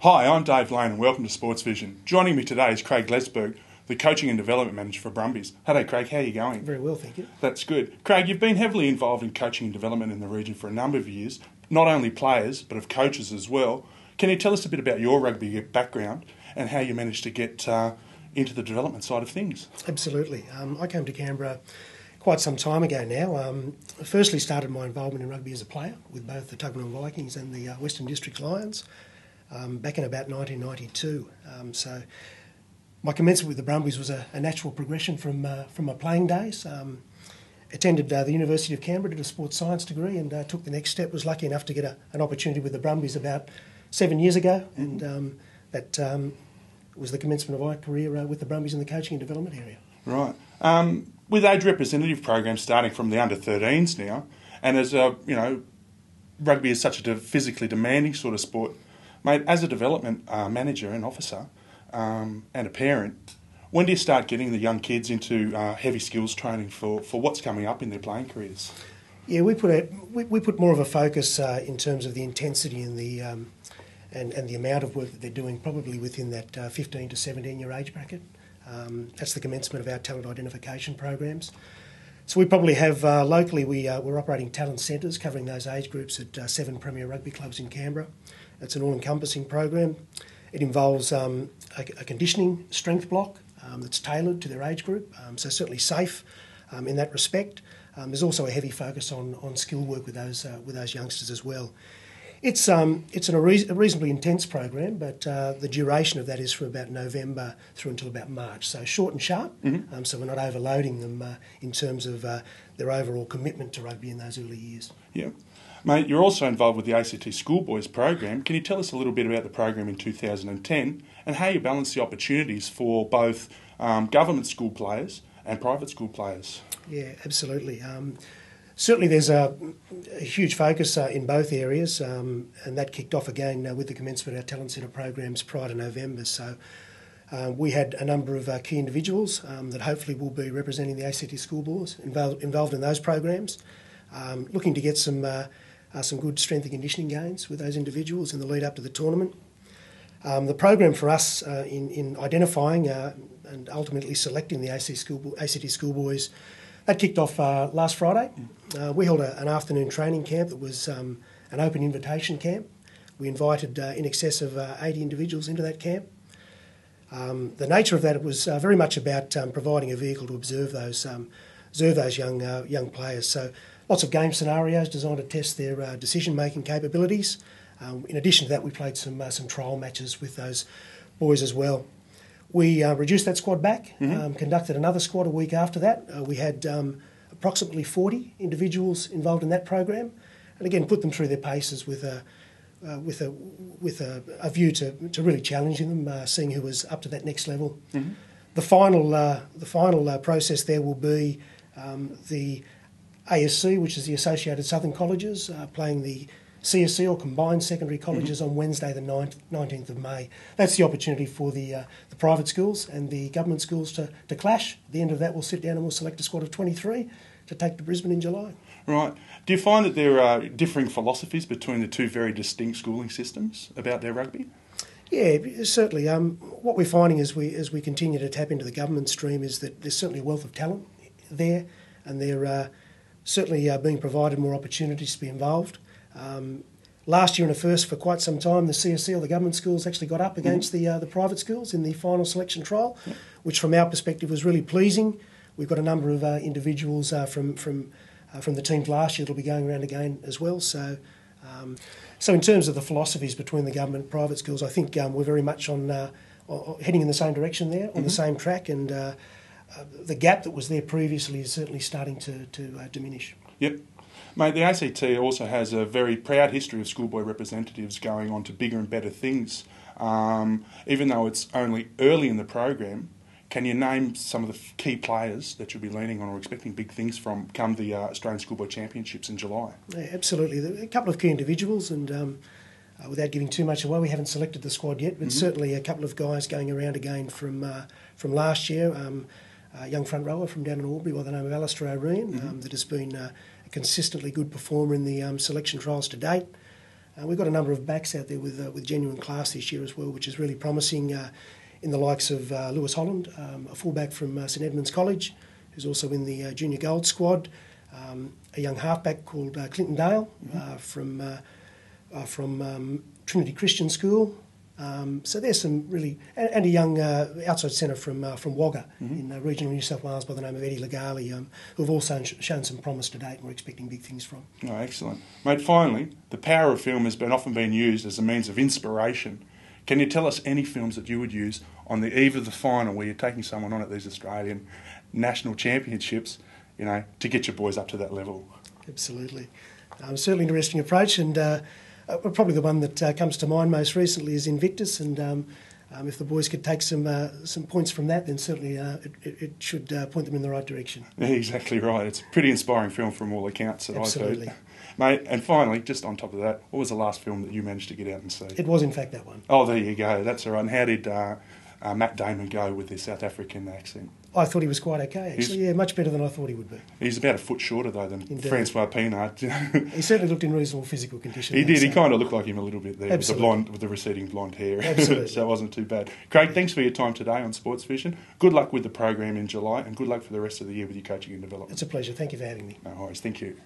Hi, I'm Dave Lane and welcome to Sports Vision. Joining me today is Craig Leseberg, the Coaching and Development Manager for Brumbies. Hello Craig, how are you going? Very well, thank you. That's good. Craig, you've been heavily involved in coaching and development in the region for a number of years, not only players but of coaches as well. Can you tell us a bit about your rugby background and how you managed to get into the development side of things? Absolutely. I came to Canberra quite some time ago now. I firstly started my involvement in rugby as a player with both the Tuggeranong Vikings and the Western District Lions back in about 1992. So my commencement with the Brumbies was a natural progression from my playing days. Attended the University of Canberra, did a sports science degree and took the next step. Was lucky enough to get an opportunity with the Brumbies about 7 years ago, and that was the commencement of my career with the Brumbies in the coaching and development area. Right. With age representative programs starting from the under-13s now, and as rugby is such a physically demanding sort of sport, mate, as a development manager and officer and a parent, when do you start getting the young kids into heavy skills training for what's coming up in their playing careers? Yeah, we put more of a focus in terms of the intensity and the and the amount of work that they're doing, probably within that 15 to 17 year age bracket. That's the commencement of our talent identification programs. So we probably have locally we're operating talent centres covering those age groups at 7 premier rugby clubs in Canberra. It's an all-encompassing program. It involves a conditioning strength block that's tailored to their age group, so certainly safe in that respect. There's also a heavy focus on skill work with those youngsters as well. It's a reasonably intense program, but the duration of that is from about November through until about March, so short and sharp. So we're not overloading them in terms of their overall commitment to rugby in those early years. Yeah. Mate, you're also involved with the ACT Schoolboys program. Can you tell us a little bit about the program in 2010 and how you balance the opportunities for both government school players and private school players? Yeah, absolutely. Certainly there's a huge focus in both areas, and that kicked off again with the commencement of our Talent Centre programs prior to November. So we had a number of key individuals that hopefully will be representing the ACT Schoolboys involved in those programs, looking to get some good strength and conditioning gains with those individuals in the lead up to the tournament. The program for us in identifying and ultimately selecting the ACT Schoolboys, that kicked off last Friday. We held an afternoon training camp that was an open invitation camp. We invited in excess of 80 individuals into that camp. The nature of that was very much about providing a vehicle to observe those young players. So lots of game scenarios designed to test their decision-making capabilities. In addition to that, we played some trial matches with those boys as well. We reduced that squad back, conducted another squad a week after that. We had approximately 40 individuals involved in that program, and again put them through their paces with a view to really challenging them, seeing who was up to that next level. The final process there will be the ASC, which is the Associated Southern Colleges, playing the CSC or combined secondary colleges on Wednesday the 19th of May. That's the opportunity for the private schools and the government schools to clash. At the end of that, we'll sit down and we'll select a squad of 23 to take to Brisbane in July. Right. Do you find that there are differing philosophies between the two very distinct schooling systems about their rugby? Yeah, certainly. What we're finding as we continue to tap into the government stream is that there's certainly a wealth of talent there, and they're certainly being provided more opportunities to be involved. Last year, in a first for quite some time, the CSC or the government schools actually got up against the private schools in the final selection trial, which from our perspective was really pleasing. We've got a number of individuals from the teams last year that will be going around again as well. So in terms of the philosophies between the government and private schools, I think we're very much on heading in the same direction there, on the same track, and the gap that was there previously is certainly starting to diminish. Yep. Mate, the ACT also has a very proud history of schoolboy representatives going on to bigger and better things. Even though it's only early in the program, can you name some of the key players that you'll be leaning on or expecting big things from come the Australian Schoolboy Championships in July? Yeah, absolutely. There are a couple of key individuals, and without giving too much away, we haven't selected the squad yet, but certainly a couple of guys going around again from last year. A young front rower from down in Albury by the name of Alistair O'Ryan that has been a consistently good performer in the selection trials to date. We've got a number of backs out there with genuine class this year as well, which is really promising in the likes of Lewis Holland, a fullback from St Edmunds College, who's also in the junior gold squad, a young halfback called Clinton Dale from Trinity Christian School. So there's some really, and a young outside centre from Wagga in regional New South Wales by the name of Eddie Legali, who have also shown some promise to date, and we're expecting big things from. Oh, excellent. Mate, finally, the power of film has often been used as a means of inspiration. Can you tell us any films that you would use on the eve of the final where you're taking someone on at these Australian national championships, to get your boys up to that level? Absolutely. Certainly an interesting approach, and probably the one that comes to mind most recently is Invictus, and if the boys could take some points from that, then certainly it should point them in the right direction. Yeah, exactly right. It's a pretty inspiring film from all accounts that Absolutely. I've heard. Mate, and finally, just on top of that, what was the last film that you managed to get out and see? It was in fact that one. Oh, there you go. That's all right. And how did Matt Damon go with his South African accent? I thought he was quite okay, actually. Much better than I thought he would be. He's about a foot shorter, though, than Indeed. Francois Pienaar. He certainly looked in reasonable physical condition. He did. He kind of looked like him a little bit there, Absolutely. with the receding blonde hair. Absolutely. So it wasn't too bad. Craig, thanks for your time today on Sports Vision. Good luck with the program in July, and good luck for the rest of the year with your coaching and development. It's a pleasure. Thank you for having me. No worries. Thank you.